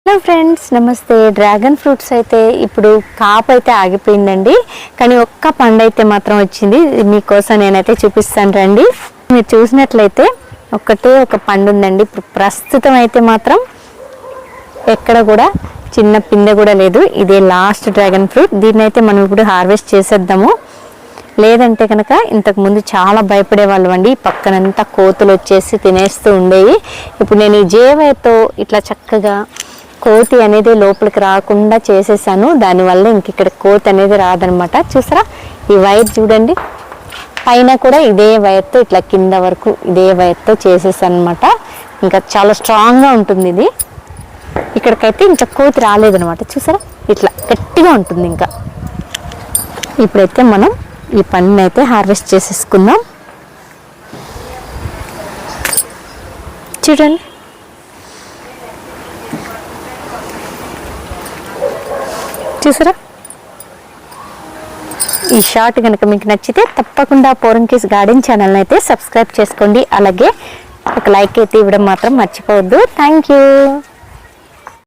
Hello friends, నమస్తే. Dragon fruits అయితే ఇప్పుడు కాపు అయితే ఆగిపోయిందండి, కానీ ఒక్క పండు అయితే మాత్రం వచ్చింది. మీకోసం నేనైతే చూపిస్తాను రండి. మీరు చూసినట్లయితే ఒక్కటే ఒక పండు ఉందండి. ఇప్పుడు ప్రస్తుతం అయితే మాత్రం ఎక్కడ కూడా చిన్న పిందె కూడా లేదు. ఇదే లాస్ట్ డ్రాగన్ ఫ్రూట్. దీన్ని అయితే మనం ఇప్పుడు హార్వెస్ట్ చేసేద్దాము. లేదంటే కనుక ఇంతకుముందు చాలా భయపడేవాళ్ళు అండి. పక్కనంతా కోతులు వచ్చేసి తినేస్తూ ఉండేవి. ఇప్పుడు నేను ఈ జేవైతో ఇట్లా చక్కగా కోతి అనేది లోపలికి రాకుండా చేసేసాను. దానివల్ల ఇంక ఇక్కడ కోతి అనేది రాదనమాట. చూసారా, ఈ వైర్ చూడండి, పైన కూడా ఇదే వైర్తో ఇట్లా కింద వరకు ఇదే వైర్తో చేసేసాను అనమాట. ఇంకా చాలా స్ట్రాంగ్గా ఉంటుంది ఇది. ఇక్కడికైతే ఇంకా కోతి రాలేదనమాట. చూసారా, ఇట్లా గట్టిగా ఉంటుంది. ఇంకా ఇప్పుడైతే మనం ఈ పండుని అయితే హార్వెస్ట్ చేసేసుకుందాం. చూడండి, చూసారా. ఈ షార్ట్ కనుక మీకు నచ్చితే తప్పకుండా పోరంకీస్ గార్డెన్ ఛానల్ని అయితే సబ్స్క్రైబ్ చేసుకోండి. అలాగే ఒక లైక్ అయితే ఇవ్వడం మాత్రం మర్చిపోవద్దు. Thank you.